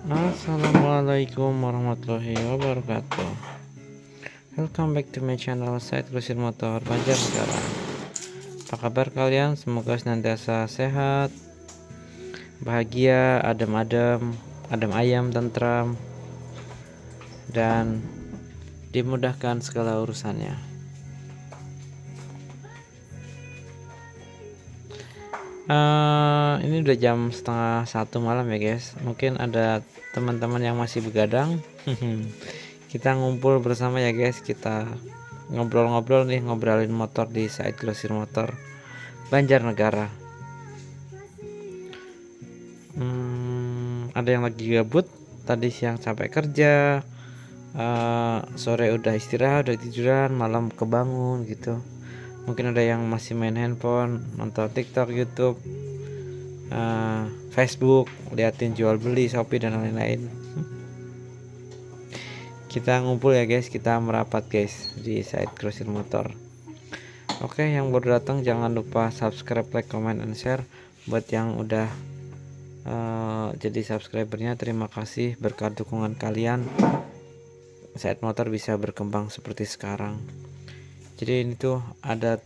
Assalamualaikum warahmatullahi wabarakatuh. Welcome back to my channel Said Kusir Motor Banjarnegara. Apa kabar kalian? Semoga senantiasa sehat, bahagia, adem ayam, tentram, dan dimudahkan segala urusannya. Ini udah jam setengah 1 malam ya guys. Mungkin ada teman-teman yang masih begadang. Kita ngumpul bersama ya guys. Kita ngobrol-ngobrol nih, ngobrolin motor di Said Grosir Motor Banjarnegara. Ada yang lagi gabut, tadi siang capek kerja, sore udah istirahat, udah tiduran, malam kebangun gitu. Mungkin ada yang masih main handphone, nonton TikTok, YouTube, Facebook, liatin jual beli, Shopee dan lain-lain. Kita ngumpul ya guys, kita merapat guys di Said Grosir Motor. Oke, yang baru datang jangan lupa subscribe, like, comment, and share. Buat yang udah jadi subscribernya, terima kasih. Berkat dukungan kalian, Said Motor bisa berkembang seperti sekarang. Jadi ini tuh ada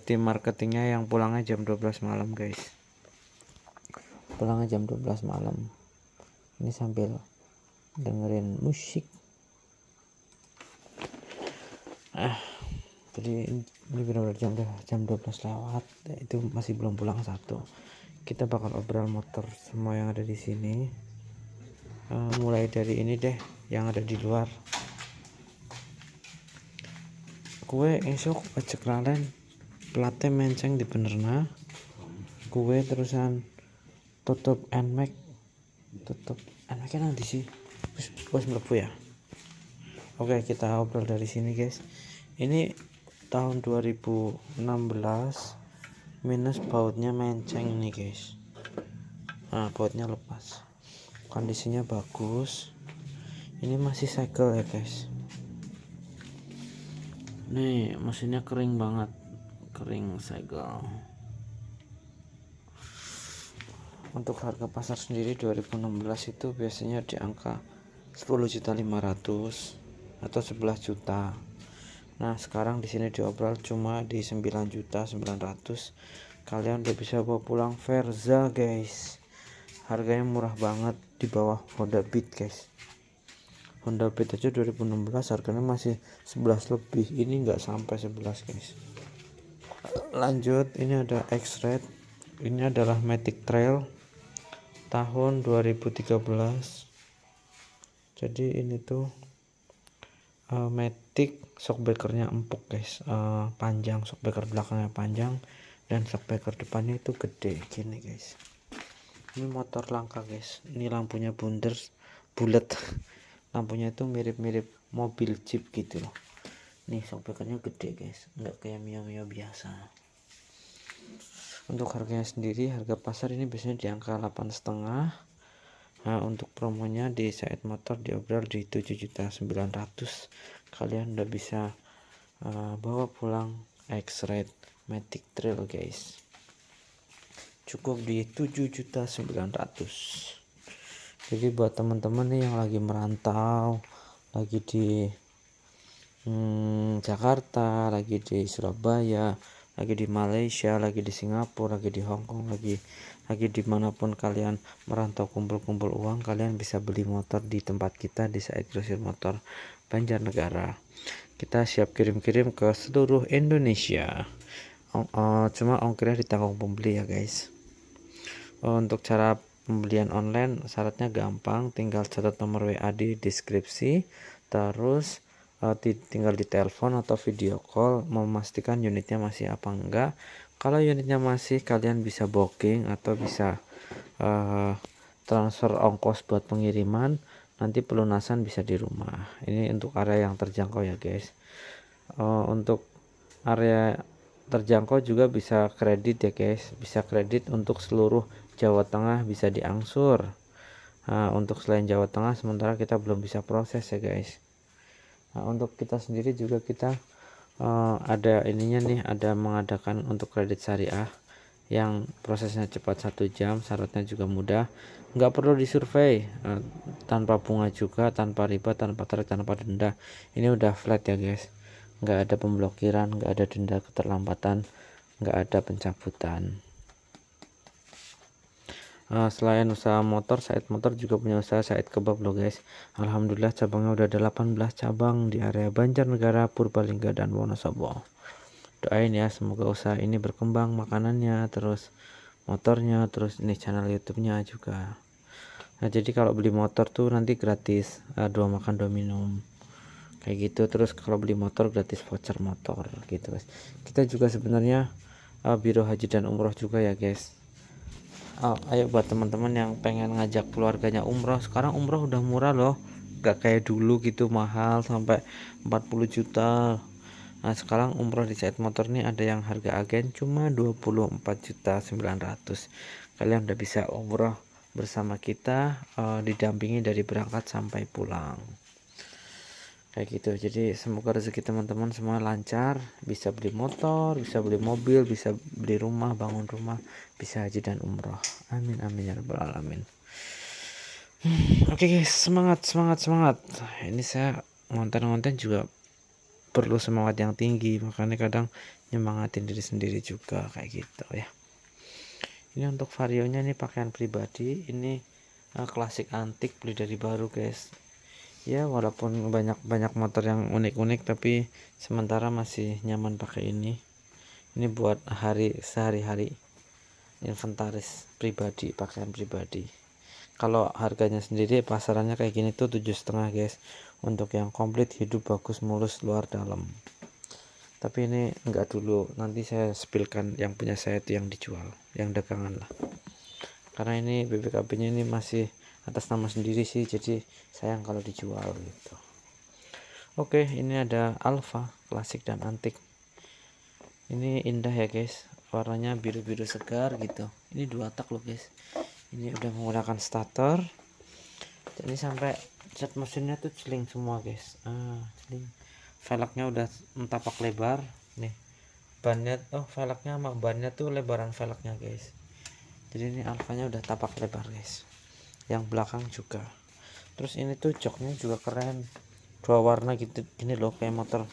tim marketingnya yang pulangnya jam 12 malam guys. Pulangnya jam 12 malam. Ini sambil dengerin musik. Jadi ini benar-benar jam 12 lewat, itu masih belum pulang satu. Kita bakal obrol motor semua yang ada di sini. Mulai dari ini deh, yang ada di luar. Kue esok pajak lalen plate menceng di benerna. Kue terusan tutup nmax nanti sih bos melebu ya. Oke, kita obrol dari sini guys. Ini tahun 2016 minus bautnya menceng nih guys. Nah, bautnya lepas, kondisinya bagus. Ini masih segel ya guys. Nih mesinnya kering banget, kering segel. Untuk harga pasar sendiri 2016 itu biasanya di angka 10.500.000 atau 11 juta. Nah sekarang di sini diobrol cuma di 9.900.000. Kalian udah bisa bawa pulang Verza guys. Harganya murah banget, di bawah Honda Beat guys. Honda Beat aja 2016 harganya masih 11 lebih, ini nggak sampai 11 guys. Lanjut, ini ada X-Red. Ini adalah Matic Trail tahun 2013. Jadi ini tuh Matic, shockbreakernya empuk guys, panjang, shockbreaker belakangnya panjang dan shockbreaker depannya itu gede gini guys. Ini motor langka guys. Ini lampunya bulat. Lampunya itu mirip-mirip mobil Jeep gitu loh. Nih shockbreakernya gede guys, nggak kayak Mio biasa. Untuk harganya sendiri, harga pasar ini biasanya di angka 8,5. Nah untuk promonya di Said Motor diobrol di 7.900.000. Kalian udah bisa bawa pulang X-Red Matic Trail guys, cukup di 7.900.000. Jadi buat teman-teman nih yang lagi merantau, lagi di Jakarta, lagi di Surabaya, lagi di Malaysia, lagi di Singapura, lagi di Hong Kong, lagi dimanapun kalian merantau kumpul-kumpul uang, kalian bisa beli motor di tempat kita di Said Grosir Motor Banjarnegara. Kita siap kirim-kirim ke seluruh Indonesia. Cuma ongkirnya ditanggung pembeli ya guys. Untuk cara pembelian online syaratnya gampang, tinggal catat nomor WA di deskripsi, terus tinggal ditelepon atau video call memastikan unitnya masih apa enggak. Kalau unitnya masih, kalian bisa booking atau bisa transfer ongkos buat pengiriman, nanti pelunasan bisa di rumah. Ini untuk area yang terjangkau ya guys. Untuk area terjangkau juga bisa kredit ya guys, bisa kredit untuk seluruh Jawa Tengah, bisa diangsur. Untuk selain Jawa Tengah sementara kita belum bisa proses ya guys. Untuk kita sendiri juga kita ada ininya nih, ada mengadakan untuk kredit syariah. yang prosesnya cepat 1 jam, syaratnya juga mudah, nggak perlu disurvei, tanpa bunga juga, tanpa riba, tanpa tarik, tanpa denda. Ini udah flat ya guys, nggak ada pemblokiran, nggak ada denda keterlambatan, nggak ada pencabutan. Selain usaha motor, Said Motor juga punya usaha Said Kebab loh guys. Alhamdulillah cabangnya udah ada 18 cabang di area Banjarnegara, Purbalingga, dan Wonosobo. Doain ya semoga usaha ini berkembang, makanannya, terus motornya, terus ini channel YouTube-nya juga. Nah jadi kalau beli motor tuh nanti gratis 2 makan 2 minum kayak gitu. Terus kalau beli motor gratis voucher motor gitu guys. Kita juga sebenarnya biro haji dan umroh juga ya guys. Ayo buat teman-teman yang pengen ngajak keluarganya umroh, sekarang umroh udah murah loh, gak kayak dulu gitu mahal sampai 40 juta. Nah sekarang umroh di Said Motor ini ada yang harga agen cuma 24.900.000. Kalian udah bisa umroh bersama kita, didampingi dari berangkat sampai pulang kayak gitu. Jadi semoga rezeki teman-teman semua lancar, bisa beli motor, bisa beli mobil, bisa beli rumah, bangun rumah, bisa haji dan umroh. Amin amin ya rabbal alamin. Oke guys, semangat semangat semangat. Ini saya ngonten-ngonten juga perlu semangat yang tinggi, makanya kadang nyemangatin diri sendiri juga kayak gitu ya. Ini untuk varionya, ini pakaian pribadi, ini klasik antik, beli dari baru guys. Ya walaupun banyak motor yang unik-unik, tapi sementara masih nyaman pakai ini buat sehari-hari, inventaris pribadi, pakaian pribadi. Kalau harganya sendiri pasarannya kayak gini tuh 7,5 guys, untuk yang komplit, hidup, bagus, mulus, luar dalam. Tapi ini enggak dulu, nanti saya spillkan yang punya saya itu yang dijual, yang dagangan lah, karena ini BPKB nya ini masih atas nama sendiri sih, jadi sayang kalau dijual gitu. Oke, ini ada Alfa klasik dan antik. Ini indah ya guys, warnanya biru-biru segar gitu. Ini 2 tak loh guys. Ini udah menggunakan starter, jadi sampai cat mesinnya tuh celing semua guys. Celing. Velgnya udah tapak lebar nih. Bannya velgnya sama bannya tuh lebaran velgnya guys. Jadi ini Alfanya udah tapak lebar guys, yang belakang juga. Terus ini tuh joknya juga keren, 2 warna gitu gini loh, kayak motor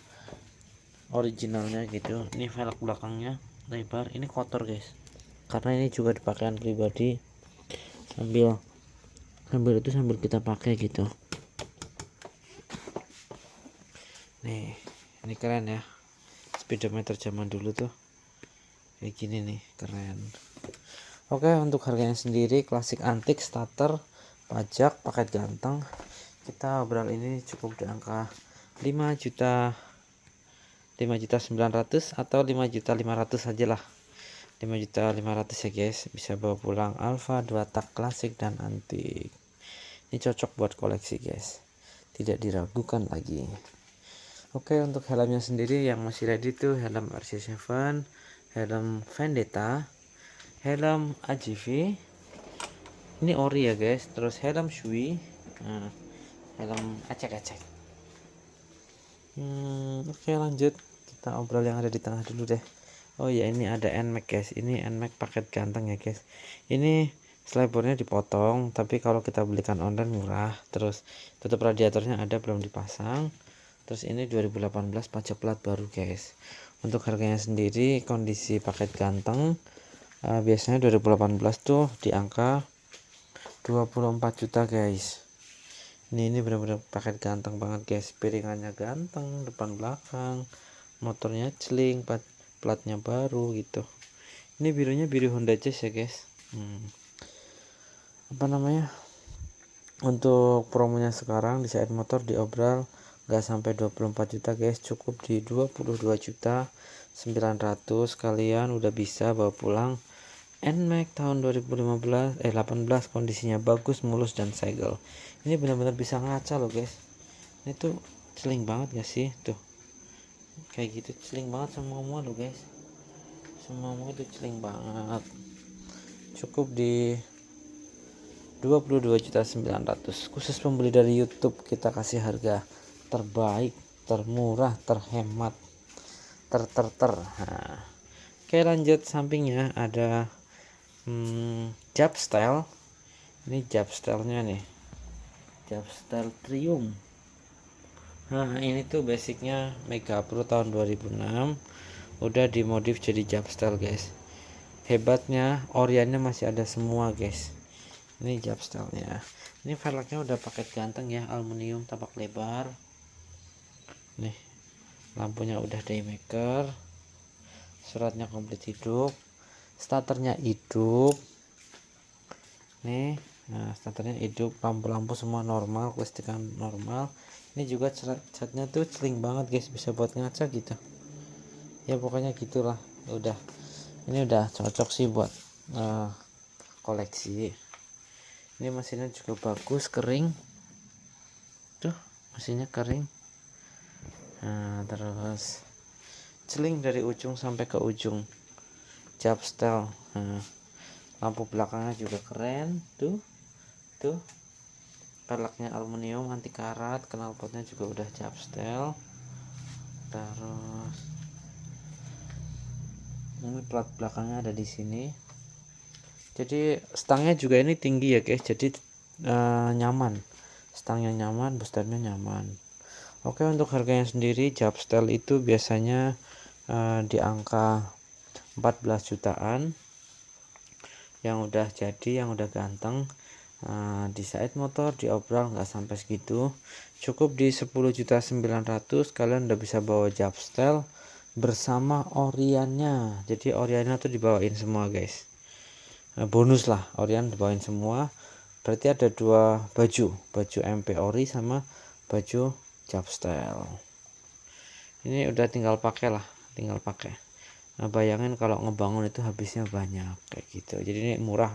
originalnya gitu. Ini velg belakangnya lebar, ini kotor guys, karena ini juga dipakaian pribadi, sambil kita pakai gitu. Nih ini keren ya, speedometer zaman dulu tuh kayak gini nih, keren. Oke, untuk harganya sendiri klasik antik, starter, pajak, paket ganteng, kita obral ini cukup di angka 5.900.000 atau 5.500.000 saja lah. 5.500.000 ya guys, bisa bawa pulang Alfa 2 tak klasik dan antik. Ini cocok buat koleksi guys, tidak diragukan lagi. Oke, untuk helmnya sendiri yang masih ready tuh helm RC7, helm Vendetta, helm AGV, ini ori ya guys, terus helm Shui, helm acek-acek. Oke, lanjut kita obrol yang ada di tengah dulu deh. Oh ya, ini ada NMAX guys, ini NMAX paket ganteng ya guys. Ini selebornya dipotong, tapi kalau kita belikan online murah. Terus tutup radiatornya ada, belum dipasang. Terus ini 2018 pajak plat baru guys. Untuk harganya sendiri kondisi paket ganteng, biasanya 2018 tuh di angka 24 juta guys. Ini benar-benar paket ganteng banget guys, piringannya ganteng, depan belakang, motornya celing, platnya baru gitu. Ini birunya biru Honda Jazz ya guys. Apa namanya, untuk promonya sekarang di Said Motor diobral nggak sampai 24 juta guys, cukup di 22.900.000. kalian udah bisa bawa pulang NMAX tahun 18 kondisinya bagus, mulus, dan segel. Ini benar-benar bisa ngaca loh guys. Ini tuh celing banget gak sih, tuh kayak gitu, celing banget semua loh guys, semua itu celing banget. Cukup di 22.900.000. khusus pembeli dari YouTube kita kasih harga terbaik, termurah, terhemat, nah, Oke, lanjut. Sampingnya ada jab style. Ini jab stylenya nih, jab style Triumph. Nah, ini tuh basicnya Mega Pro tahun 2006, udah dimodif jadi jab style guys. Hebatnya oriannya masih ada semua guys. Ini jab stylenya. Ini velgnya udah paket ganteng ya, aluminium tapak lebar. Nih, lampunya udah daymaker, suratnya komplit hidup, starternya hidup. Nih, nah starternya hidup, lampu-lampu semua normal, kelistrikan normal. Ini juga catnya tuh celing banget guys, bisa buat ngaca gitu ya, pokoknya gitulah. Udah, ini udah cocok sih buat koleksi. Ini mesinnya juga bagus, kering tuh, mesinnya kering. Nah, terus celing dari ujung sampai ke ujung, jab style. Nah, lampu belakangnya juga keren tuh velgnya aluminium anti karat, knalpotnya juga udah jab style. Terus ini plat belakangnya ada di sini. Jadi stangnya juga ini tinggi ya guys, jadi nyaman, stangnya nyaman, boosternya nyaman. Oke, untuk harganya sendiri jab style itu biasanya di angka 14 jutaan yang udah jadi, yang udah ganteng. Di Said Motor diobral nggak sampai segitu, cukup di 10.900.000 kalian udah bisa bawa jab style bersama oriannya. Jadi oriannya tuh dibawain semua guys, bonus lah, orian dibawain semua. Berarti ada dua baju MP ori sama baju jab style. Ini udah tinggal pakai lah, tinggal pakai. Nah, bayangin kalau ngebangun itu habisnya banyak kayak gitu. Jadi ini murah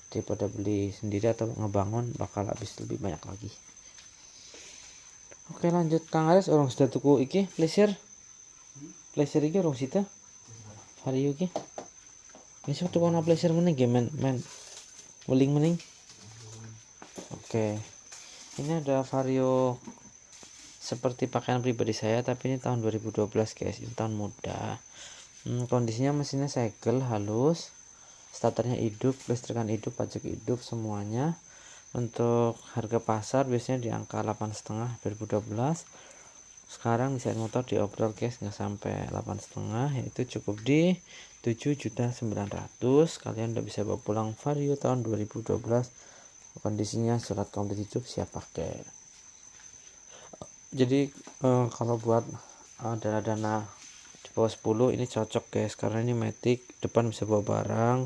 daripada beli sendiri atau ngebangun, bakal habis lebih banyak lagi. Oke, lanjut Kang Aris, orang sudah tuku iki pleasure iki orang sita Vario iki. Ini satu warna pleasure mending game men weling mending. Oke, ini ada Vario seperti pakaian pribadi saya, tapi ini tahun 2012 guys, ini tahun muda. Kondisinya mesinnya segel halus, starternya hidup, listrikan hidup, pajak hidup semuanya. Untuk harga pasar biasanya di angka 8,5 2012. Sekarang di Said Motor diobrol guys, nggak sampai 8,5, yaitu cukup di 7.900.000. Kalian udah bisa bawa pulang Vario tahun 2012. Kondisinya surat komplit hidup, siap pakai. Jadi kalau buat dana-dana di bawah 10 ini cocok guys, karena ini matic, depan bisa bawa barang,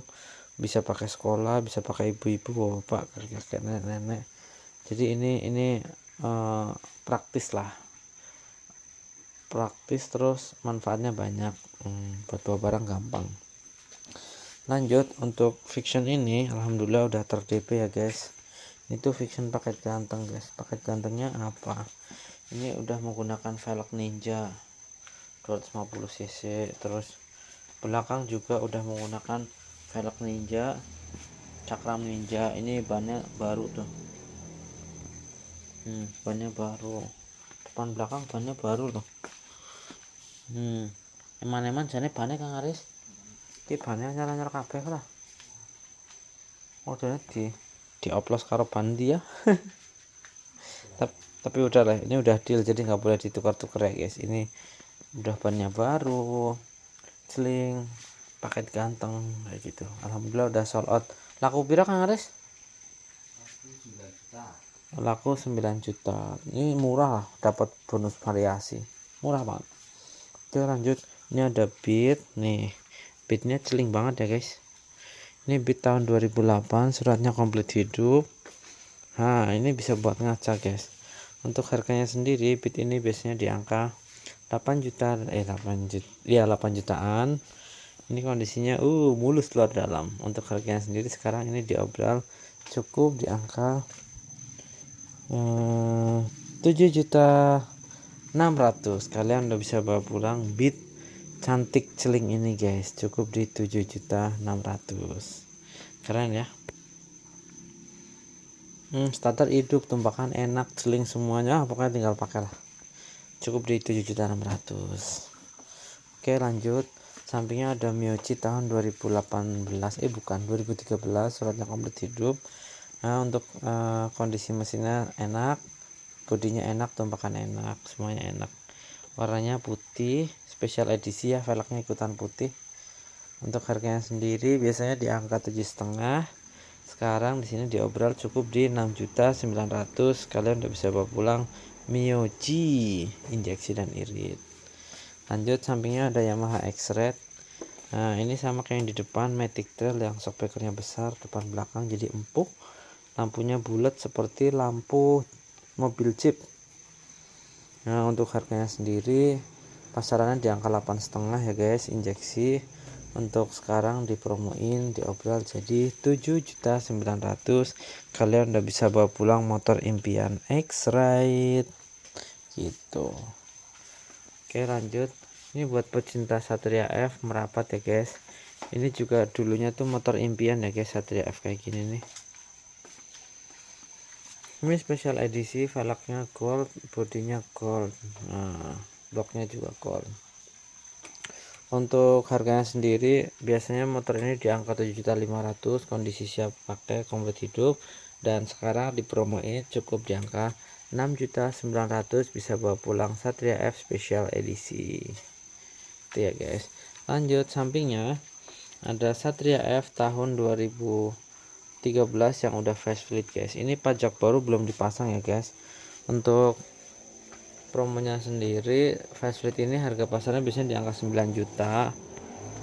bisa pakai sekolah, bisa pakai ibu-ibu, bapak, kakek, nenek. Jadi ini praktis lah, praktis, terus manfaatnya banyak, buat bawa barang gampang. Lanjut, untuk Vision ini alhamdulillah udah ter-DP ya guys. Itu Vision paket ganteng guys. Paket gantengnya apa? Ini udah menggunakan velg Ninja 250 cc, terus belakang juga udah menggunakan velg Ninja, cakram Ninja. Ini bannya baru tuh, bannya baru, depan belakang bannya baru tuh. Eman-eman jane bannya Kang Aris, iki bannya nyala-nyala kabeh lah. Udah dioplos karo ban dia. Tapi udah lah, ini udah deal, jadi nggak boleh ditukar-tukar ya guys. Ini udah bannya baru, celing, paket ganteng kayak gitu. Alhamdulillah udah sold out. Laku pira Kang Aris? Laku 9 juta. Ini murah lah, dapat bonus variasi, murah banget. Oke, lanjut. Ini ada Beat nih, Beatnya celing banget ya guys. Ini Beat tahun 2008, suratnya komplit hidup. Nah, ini bisa buat ngaca guys. Untuk harganya sendiri Beat ini biasanya di angka 8 jutaan. Ini kondisinya mulus luar dalam. Untuk harganya sendiri sekarang ini diobral cukup di angka 7.600.000. Kalian udah bisa bawa pulang Beat cantik celing ini guys, cukup di 7.600.000. Keren ya. Starter hidup, tumbakan enak, celing semuanya, pokoknya tinggal pakai lah. Cukup di 7.600.000. Oke, lanjut. sampingnya ada Mioji tahun 2018 bukan 2013, suratnya komplit hidup. Nah, untuk kondisi mesinnya enak, bodinya enak, tumpakan enak, semuanya enak. Warnanya putih, special edisi ya, velgnya ikutan putih. Untuk harganya sendiri biasanya di angka 7,5. Sekarang di sini diobral cukup di 6.900.000. Kalian udah bisa bawa pulang Mioji injeksi dan irit. Lanjut, sampingnya ada Yamaha X-Red. Nah, ini sama kayak yang di depan, Matic Trail yang shockbreakernya besar, depan belakang jadi empuk. Lampunya bulat seperti lampu mobil Jeep. Nah, untuk harganya sendiri pasarannya di angka 8,5 ya guys, injeksi. Untuk sekarang dipromoin, diobral jadi 7.900.000. Kalian udah bisa bawa pulang motor impian X-Ride gitu. Oke, lanjut. Ini buat pecinta Satria F merapat ya guys. Ini juga dulunya tuh motor impian ya guys, Satria F kayak gini nih. Ini special edisi, velgnya gold, bodinya gold, nah bloknya juga gold. Untuk harganya sendiri biasanya motor ini di angka 7.500.000, kondisi siap pakai, komplit hidup. Dan sekarang dipromoin cukup di angka 6.900.000, bisa bawa pulang Satria F special edisi itu ya guys. Lanjut, sampingnya ada Satria F tahun 2013 yang udah facelift guys. Ini pajak baru belum dipasang ya guys. Untuk promonya sendiri facelift ini harga pasarnya biasanya di angka 9 juta.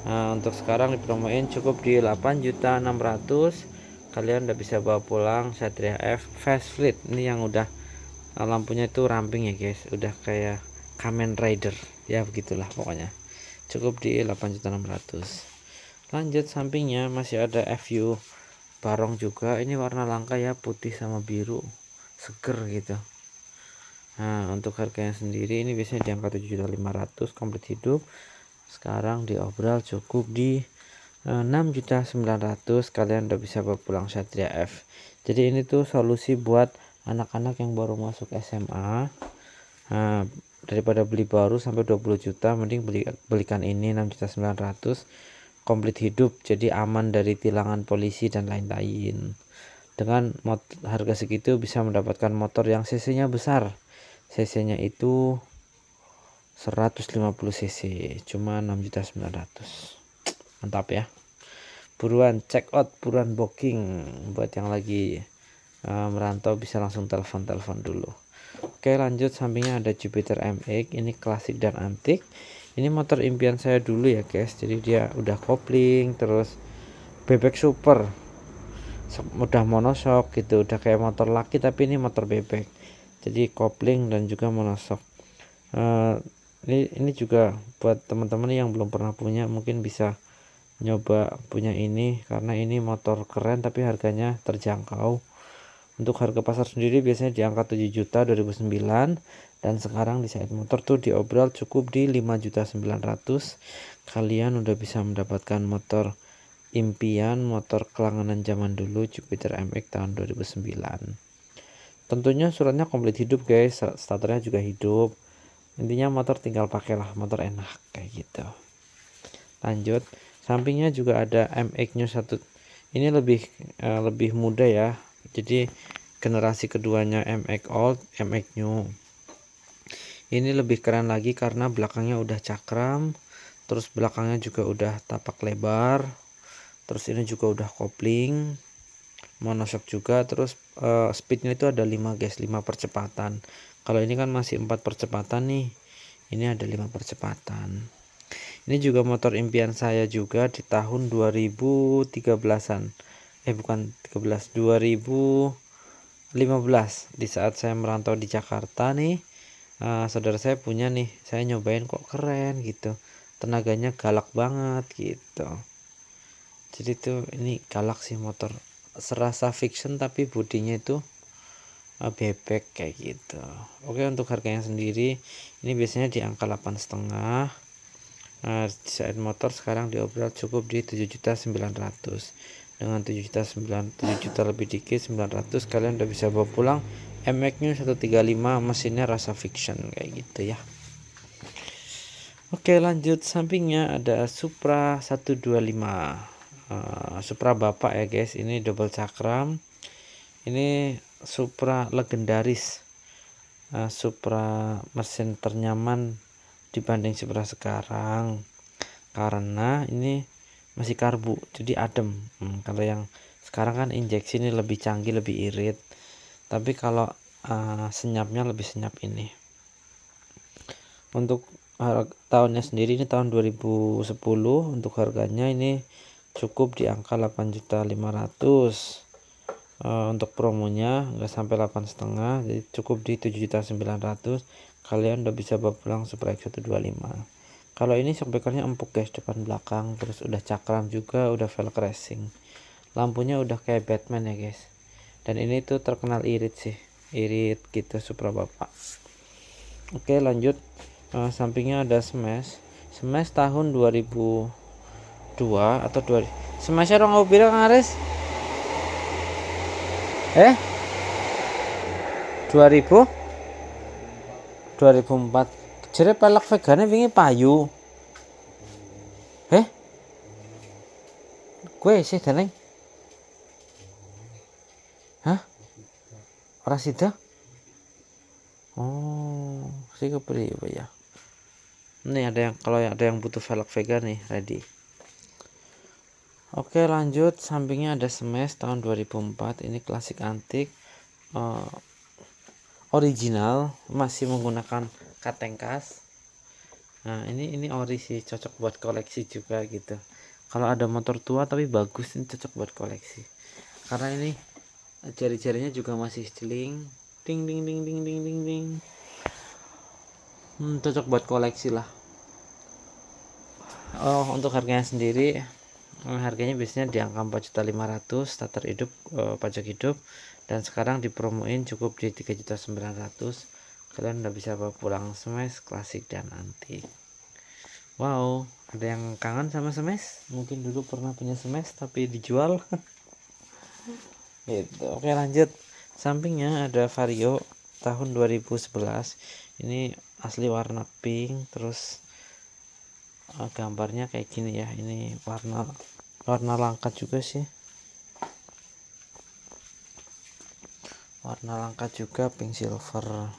Nah, untuk sekarang dipromoin cukup di 8.600.000. Kalian udah bisa bawa pulang Satria F facelift. Ini yang udah lampunya itu ramping ya guys, udah kayak Kamen Rider ya, begitulah pokoknya. Cukup di 8.600.000. Lanjut, sampingnya masih ada FU Barong juga. Ini warna langka ya, putih sama biru, seger gitu. Nah, untuk harganya sendiri ini biasanya di angka 7.500.000, komplit hidup. Sekarang diobral cukup di 6.900.000. Kalian udah bisa bawa pulang Satria F. Jadi ini tuh solusi buat anak-anak yang baru masuk SMA. Nah, daripada beli baru sampai 20 juta, mending belikan ini 6.900.000, komplit hidup, jadi aman dari tilangan polisi dan lain-lain. Dengan harga segitu bisa mendapatkan motor yang cc-nya besar. Cc-nya itu 150 cc, cuma 6.900.000. Mantap ya. Buruan check out, buruan booking. Buat yang lagi merantau bisa langsung telepon dulu. Oke, lanjut, sampingnya ada Jupiter MX. Ini klasik dan antik. Ini motor impian saya dulu ya guys. Jadi dia udah kopling, terus bebek super, udah monoshock gitu, udah kayak motor laki tapi ini motor bebek. Jadi kopling dan juga monoshock. Ini juga buat teman-teman yang belum pernah punya, mungkin bisa nyoba punya ini karena ini motor keren tapi harganya terjangkau. Untuk harga pasar sendiri biasanya di angka 7 juta 2009, dan sekarang di Said Motor tuh diobral cukup di 5.900.000. Kalian udah bisa mendapatkan motor impian, motor kelanganan zaman dulu, Jupiter MX tahun 2009. Tentunya suratnya komplit hidup guys, starternya juga hidup. Intinya motor tinggal pakailah, motor enak kayak gitu. Lanjut, sampingnya juga ada MX New 1. Ini lebih muda ya. Jadi generasi keduanya MX Old, MX New. Ini lebih keren lagi karena belakangnya udah cakram, terus belakangnya juga udah tapak lebar, terus ini juga udah kopling, monoshock juga, terus speednya itu ada 5 guys, 5 percepatan. Kalau ini kan masih 4 percepatan nih, ini ada 5 percepatan. Ini juga motor impian saya juga di tahun 2013-an. Bukan 13, 2015, di saat saya merantau di Jakarta nih. Saudara saya punya nih, saya nyobain kok keren gitu, tenaganya galak banget gitu. Jadi tuh ini galak sih motor, serasa fiction tapi bodinya itu bebek kayak gitu. Oke, untuk harganya sendiri ini biasanya di angka 8,5. Said Motor sekarang diobral cukup di 7.900.000. Dengan 7 juta lebih dikit 900, kalian udah bisa bawa pulang MX New 135, mesinnya rasa fiction kayak gitu ya. Oke, lanjut. Sampingnya ada Supra 125, Supra bapak ya guys. Ini double cakram, ini Supra legendaris, Supra mesin ternyaman dibanding Supra sekarang, karena ini masih karbu jadi adem. Kalau yang sekarang kan injeksi ini lebih canggih, lebih irit, tapi kalau senyapnya lebih senyap ini. Untuk tahunnya sendiri ini tahun 2010. Untuk harganya ini cukup di angka 8.500.000. Untuk promonya nggak sampai 8,5, jadi cukup di 7.900.000. Kalian udah bisa bawa pulang Supra X125. Kalau ini shock breakernya empuk guys, depan belakang, terus udah cakram juga, udah velg racing, lampunya udah kayak Batman ya guys. Dan ini tuh terkenal irit sih, irit gitu Supra bapak. Oke, lanjut. Sampingnya ada Smash tahun 2002 atau 2. Smashnya orang mau bilang Aris 2000 2004. Jere pelek vegane wingi payu. Gue sih deneng. Hah? Ora sida? Oh, sih kepriye ya. Nih ada yang, kalau ada yang butuh velg vegan nih ready. Oke, lanjut. Sampingnya ada Smash tahun 2004. Ini klasik antik, original, masih menggunakan kateng kas. Nah ini ori sih, cocok buat koleksi juga gitu. Kalau ada motor tua tapi bagus, ini cocok buat koleksi, karena ini jari-jarinya juga masih celing, ding ding ding ding ding ding ding. Cocok buat koleksi lah. Untuk harganya sendiri, harganya biasanya di angka 4.500.000 starter hidup, pajak hidup, dan sekarang dipromoin cukup di 3.900.000. Kalian udah bisa bawa pulang Smash klasik dan antik. Wow, ada yang kangen sama Smash? Mungkin dulu pernah punya Smash tapi dijual. Gitu. Oke, lanjut. Sampingnya ada Vario tahun 2011. Ini asli warna pink, terus gambarnya kayak gini ya. Ini warna langka juga sih. Warna langka juga, pink silver.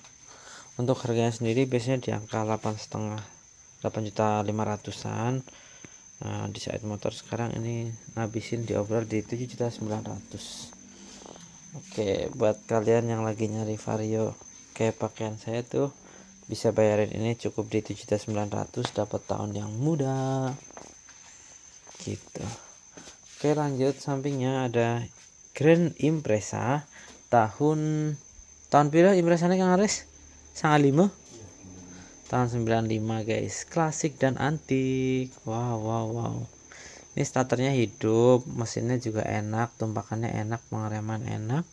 Untuk harganya sendiri biasanya di angka 8.500.000-an. Di Said Motor sekarang ini ngabisin diobral di 7.900.000. Oke, buat kalian yang lagi nyari Vario kayak pakaian saya tuh, bisa bayarin ini cukup di 7.900.000, dapat tahun yang muda gitu. Oke, lanjut. Sampingnya ada Grand Impreza tahun pira Imprezanya Kang Aris? 95 tahun 95 guys, klasik dan antik. Wow. Ini starternya hidup, mesinnya juga enak, tumpakannya enak, pengereman enak,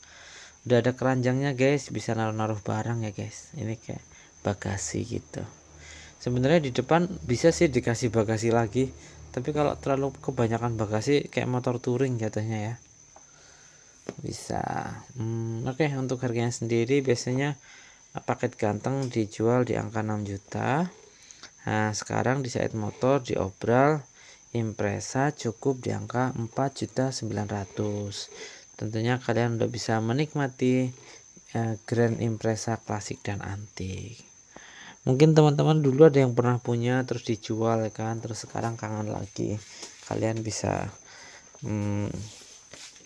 udah ada keranjangnya guys, bisa naruh barang ya guys. Ini kayak bagasi gitu. Sebenarnya di depan bisa sih dikasih bagasi lagi, tapi kalau terlalu kebanyakan bagasi kayak motor touring jatuhnya ya. Bisa. Oke, untuk harganya sendiri biasanya paket ganteng dijual di angka 6 juta. Nah, sekarang di Said Motor diobral Impreza cukup di angka 4.900.000. Tentunya kalian udah bisa menikmati Grand Impreza klasik dan antik. Mungkin teman-teman dulu ada yang pernah punya terus dijual kan, terus sekarang kangen lagi. Kalian bisa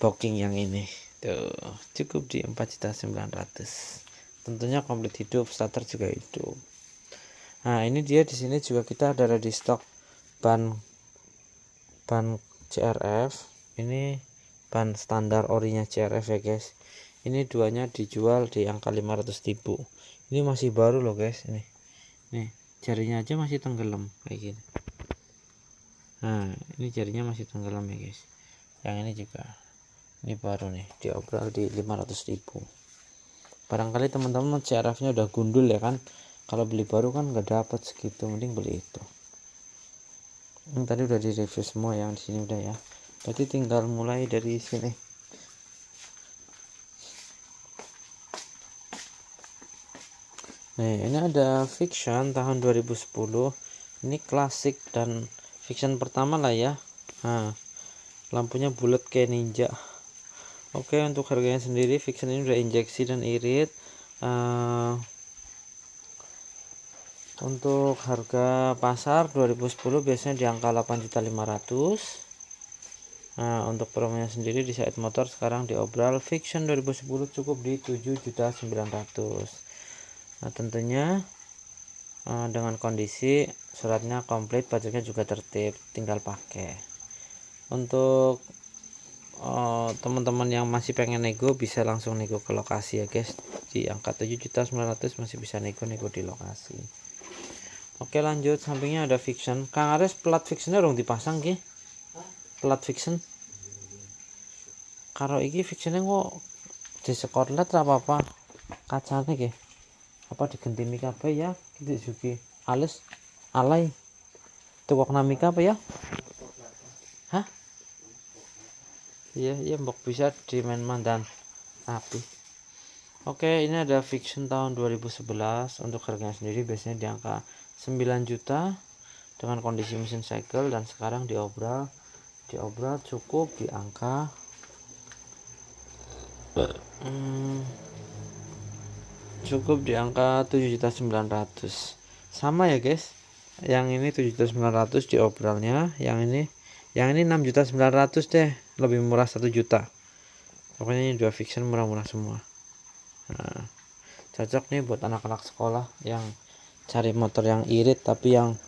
booking yang ini tuh, cukup di 4.900.000. tentunya komplit hidup, starter juga hidup. Nah ini dia, di sini juga kita ada ready stock ban CRF. Ini ban standar orinya CRF ya guys. Ini duanya dijual di angka 500.000. Ini masih baru loh guys. Ini nih jarinya aja masih tenggelam kayak gini. Nah ini jarinya masih tenggelam ya guys. Yang ini juga, ini baru nih, diobral di 500.000. Barangkali teman-teman CRF nya udah gundul ya kan, kalau beli baru kan nggak dapat segitu, mending beli itu. Ini tadi udah di review semua, yang di sini udah ya, berarti tinggal mulai dari sini. Nah ini ada Fiction tahun 2010. Ini klasik dan fiction pertama lah ya. Nah, lampunya bulat kayak ninja. Oke, untuk harganya sendiri fiction ini udah injeksi dan irit. Untuk harga pasar 2010 biasanya di angka 8.500.000. Nah, untuk promonya sendiri di Said Motor sekarang diobral fiction 2010 cukup di 7.900.000. Nah, tentunya dengan kondisi suratnya komplit, pajaknya juga tertib, tinggal pakai. Untuk teman-teman yang masih pengen nego bisa langsung nego ke lokasi ya guys, di angka 7.900.000 masih bisa nego di lokasi. Oke, lanjut. Sampingnya ada fiction. Kang Ares, plat fictionnya dong dipasang ki, plat fiction karo iki fictionnya kok di sekorlet apa kacanya ki, apa diganti mika apa ya gitu juga alis alay tukok namika apa ya. Hah, iya iya mbok bisa di main mandan api. Oke, ini ada fiction tahun 2011. Untuk harganya sendiri biasanya di angka 9 juta dengan kondisi mesin segel, dan sekarang diobral cukup di angka cukup di angka 7.900.000. Sama ya guys, yang ini 7.900.000 diobralnya, yang ini 6.900.000 deh, lebih murah 1 juta. Pokoknya ini dua fiction murah-murah semua. Nah, cocok nih buat anak-anak sekolah yang cari motor yang irit tapi yang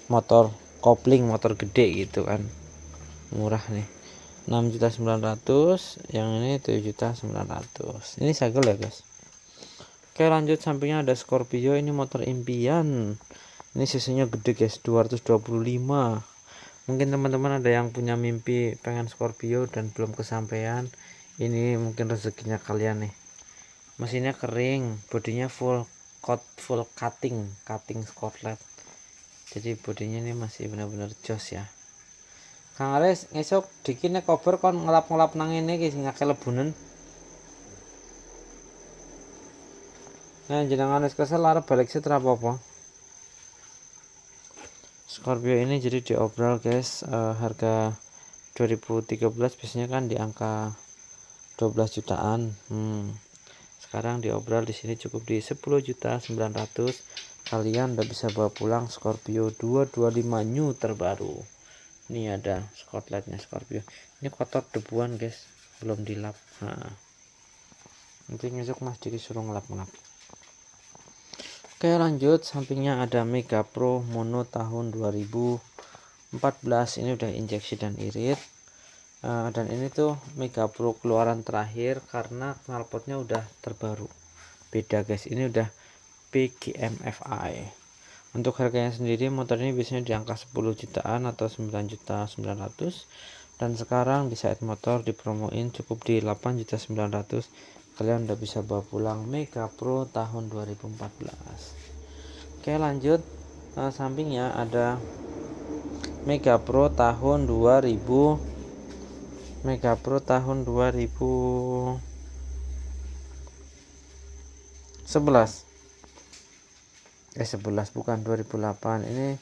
motor kopling, motor gede gitu kan, murah nih. 6.900.000, yang ini 7.900.000. Ini segel ya guys. Oke, lanjut. Sampingnya ada Scorpio, ini motor impian. Ini cc-nya gede guys, 225. Mungkin teman-teman ada yang punya mimpi pengen Scorpio dan belum kesampaian. Ini mungkin rezekinya kalian nih. Mesinnya kering, bodinya full cutting Scotland. Jadi bodinya ini masih benar-benar jos ya. Kang Ares, esok dikine cover kon ngelap-ngelap nang ini ki sing akeh lebunen. Nah, jenengan wis kesel arep balik setra apa-apa. Scorpio ini jadi diobral guys, harga 2013 biasanya kan di angka 12 jutaan. Sekarang diobral di sini cukup di 10.900.000. Kalian udah bisa bawa pulang Scorpio 225 new terbaru. Ini ada spotlightnya Scorpio. Ini kotor debuan guys, belum dilap. Nah, nanti besok Mas Diki suruh ngelap-ngelap. Oke, lanjut. Sampingnya ada Mega Pro Mono tahun 2014. Ini udah injeksi dan irit. Dan ini tuh Mega Pro keluaran terakhir karena knalpotnya udah terbaru. Beda guys, ini udah PGM-FI. Untuk harganya sendiri motor ini biasanya di angka 10 jutaan atau 9.900.000, dan sekarang di Said Motor dipromoin cukup di 8.900.000. Kalian udah bisa bawa pulang Mega Pro tahun 2014. Oke, lanjut. Sampingnya ada Mega Pro tahun 2011. Bukan 2008. Ini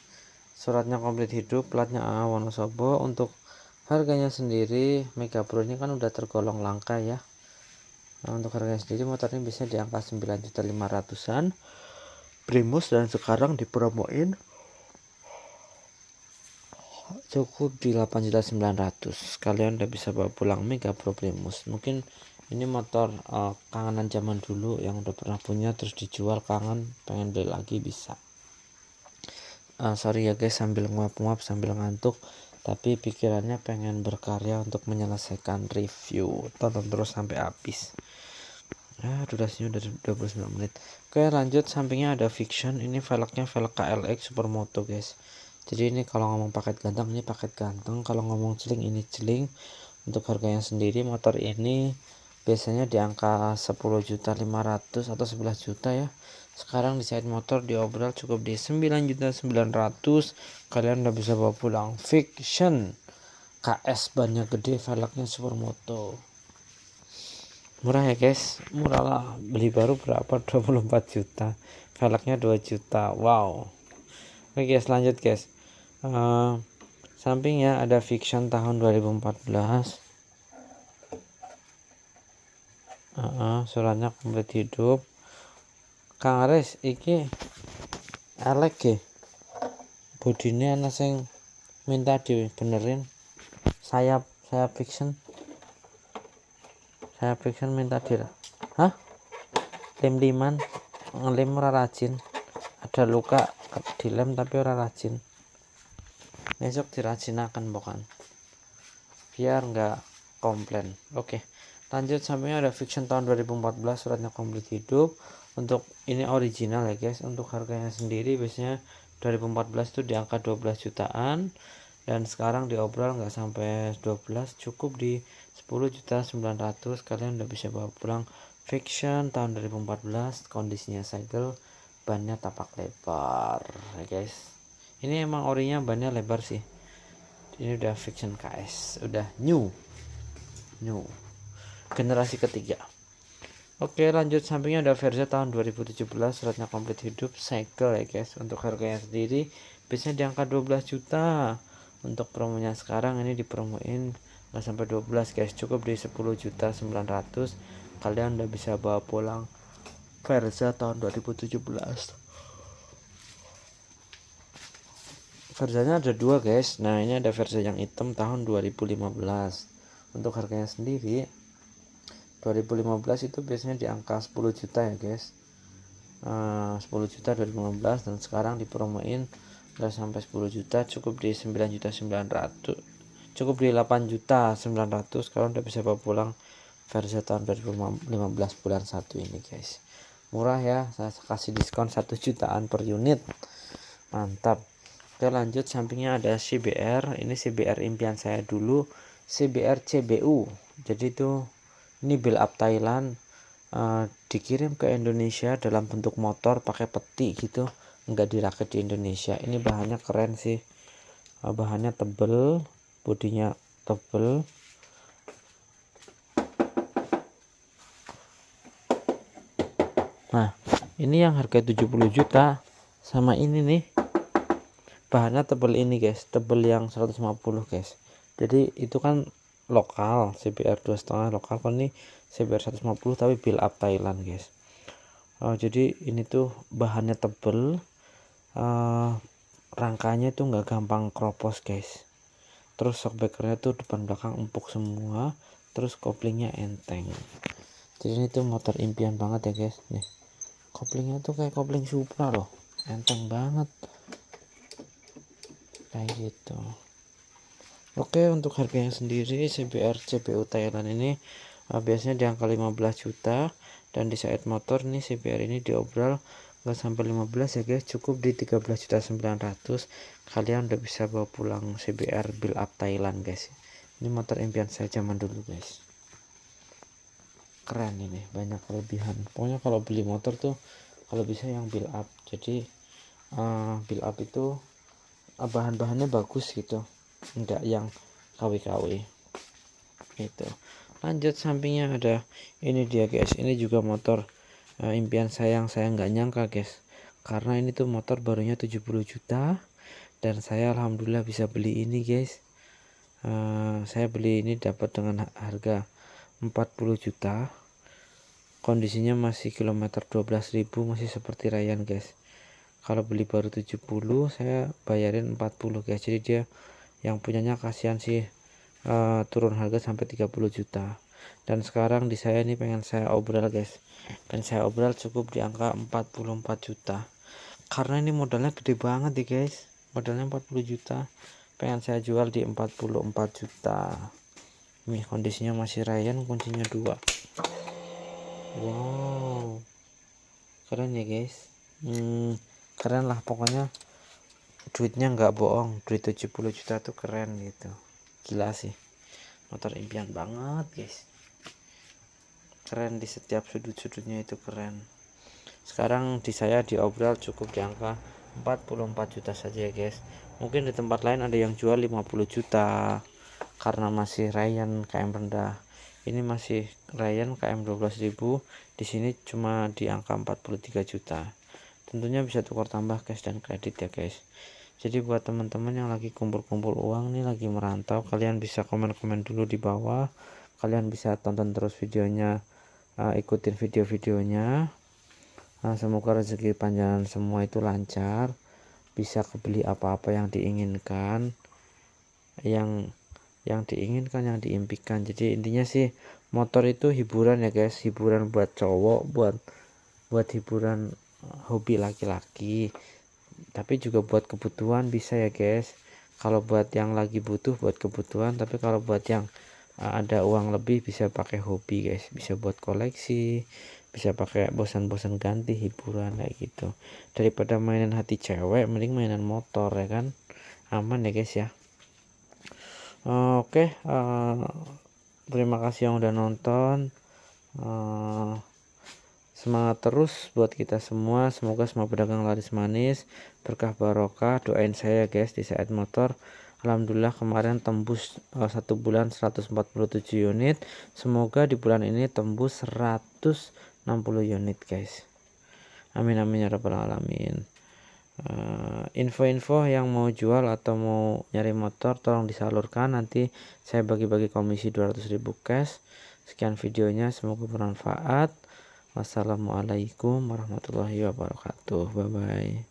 suratnya komplit hidup, platnya AA Wonosobo. Untuk harganya sendiri Mega Pro ini kan udah tergolong langka ya. Nah, untuk harganya sendiri motor ini bisa di angka 9.500.000-an Primus, dan sekarang dipromoin cukup di 8.900.000. Kalian udah bisa bawa pulang Mega Pro Primus. Mungkin ini motor kangenan zaman dulu yang udah pernah punya terus dijual, kangen pengen beli lagi bisa. Sorry ya guys, sambil nguap-nguap sambil ngantuk, tapi pikirannya pengen berkarya untuk menyelesaikan review. Tonton terus sampai habis. Durasinya udah 29 menit. Oke, lanjut. Sampingnya ada Fiction. Ini velgnya velg KLX Supermoto guys. Jadi ini kalau ngomong paket ganteng, ini paket ganteng. Kalau ngomong celing, ini celing. Untuk harganya sendiri motor ini biasanya di angka 10.500.000 atau 11 juta ya. Sekarang di Said Motor diobral cukup di 9.900.000. Kalian udah bisa bawa pulang Fiction KS, bannya gede, velgnya Supermoto. Murah ya guys, murah lah. Beli baru berapa? 24 juta, velgnya 2 juta. Wow. Oke guys, lanjut guys. Sampingnya ada Fiction tahun 2014. Suratnya komplit hidup. Kang Aris iki elek ya, bodine ana sing minta dibenerin. Sayap Fiction minta lem-liman, ngelem ora rajin, ada luka dilem tapi ora rajin, besok dirajinakan bukan biar nggak komplain. Oke, lanjut. Sampingnya ada Fiction tahun 2014, suratnya komplit hidup. Untuk ini original ya guys. Untuk harganya sendiri biasanya 2014 itu di angka 12 jutaan, dan sekarang diobrol nggak sampai 12, cukup di 10.900.000. kalian udah bisa bawa pulang Fiction tahun 2014. Kondisinya segel, bannya tapak lebar ya guys. Ini emang orinya bannya lebar sih. Ini udah Fiction KS, udah new generasi ketiga. Oke, lanjut. Sampingnya ada Verza tahun 2017, suratnya komplit hidup, segel ya guys. Untuk harganya sendiri biasanya di angka 12 juta. Untuk promonya sekarang ini dipromoin nggak sampai 12 guys, cukup di 10.900.000. kalian udah bisa bawa pulang Verza tahun 2017. Verzanya ada dua guys. Nah, ini ada Verza yang hitam tahun 2015. Untuk harganya sendiri 2015 itu biasanya di angka 10 juta ya guys. 10 juta 2015, dan sekarang dipromoin nggak sampai 10 juta, cukup di 9.900.000, cukup di 8.900.000. kalian udah bisa bawa pulang Verza tahun 2015 bulan 1 ini guys. Murah ya, saya kasih diskon 1 jutaan per unit, mantap. Oke, lanjut. Sampingnya ada CBR. Ini CBR impian saya dulu, CBR CBU. Jadi itu ini build up Thailand, dikirim ke Indonesia dalam bentuk motor pakai peti gitu, enggak dirakit di Indonesia. Ini bahannya keren sih, bahannya tebel, bodinya tebel. Nah, ini yang harga 70 juta sama ini nih, bahannya tebel ini guys, tebel yang 150 guys. Jadi itu kan lokal, CBR 2,5 lokal, kan ini CBR 150 tapi build up Thailand guys. Jadi ini tuh bahannya tebel, rangkanya tuh nggak gampang kropos guys. Terus shockbreakernya tuh depan belakang empuk semua, terus koplingnya enteng. Jadi ini tuh motor impian banget ya guys. Nih, koplingnya tuh kayak kopling Supra loh, enteng banget kayak gitu. Oke, untuk harganya sendiri CBR CBU Thailand ini biasanya di angka 15 juta, dan di Said Motor nih CBR ini diobrol nggak sampai 15 ya guys, cukup di 13.900.000. kalian udah bisa bawa pulang CBR build up Thailand guys. Ini motor impian saya zaman dulu guys, keren ini, banyak kelebihan. Pokoknya kalau beli motor tuh kalau bisa yang build up. Jadi build up itu bahan-bahannya bagus gitu, enggak yang KW-KW gitu. Lanjut. Sampingnya ada ini dia guys, ini juga motor impian saya yang saya nggak nyangka guys, karena ini tuh motor barunya 70 juta, dan saya alhamdulillah bisa beli ini guys. Saya beli ini dapat dengan harga 40 juta, kondisinya masih kilometer 12.000, masih seperti Ryan guys. Kalau beli baru 70, saya bayarin 40 guys. Jadi dia yang punyanya kasihan sih, turun harga sampai 30 juta. Dan sekarang di saya ini pengen saya obrol guys, cukup di angka 44 juta, karena ini modalnya gede banget nih guys. Modalnya 40 juta, pengen saya jual di 44 juta. Ini kondisinya masih Ryan, kuncinya 2. Wow, keren ya guys. Keren lah pokoknya, duitnya nggak bohong, duit 70 juta tuh keren gitu, gila sih, motor impian banget guys, keren di setiap sudut-sudutnya itu keren. Sekarang di saya diobrol cukup di angka 44 juta saja ya guys. Mungkin di tempat lain ada yang jual 50 juta karena masih Ryan KM rendah. Ini masih Ryan KM 12.000, di sini cuma di angka 43 juta. tentunya bisa tukar tambah cash dan kredit ya guys. Jadi buat teman-teman yang lagi kumpul-kumpul uang nih, lagi merantau, kalian bisa komen-komen dulu di bawah, kalian bisa tonton terus videonya, ikutin video-videonya. Semoga rezeki panjang semua itu lancar, bisa kebeli apa-apa yang diinginkan, yang diinginkan, yang diimpikan. Jadi intinya sih motor itu hiburan ya guys, hiburan buat cowok, buat hiburan hobi laki-laki, tapi juga buat kebutuhan bisa ya guys. Kalau buat yang lagi butuh buat kebutuhan, tapi kalau buat yang ada uang lebih bisa pakai hobi guys, bisa buat koleksi, bisa pakai bosan-bosan ganti hiburan kayak gitu. Daripada mainan hati cewek, mending mainan motor ya kan, aman ya guys ya. Oke, terima kasih yang udah nonton. Semangat terus buat kita semua, semoga semua pedagang laris manis, berkah barokah. Doain saya guys di Said Motor. Alhamdulillah kemarin tembus 1 bulan 147 unit, semoga di bulan ini tembus 160 unit guys. Amin amin ya rabbal alamin. Info-info yang mau jual atau mau nyari motor tolong disalurkan, nanti saya bagi-bagi komisi 200.000 cash. Sekian videonya, semoga bermanfaat. Wassalamualaikum warahmatullahi wabarakatuh. Bye bye.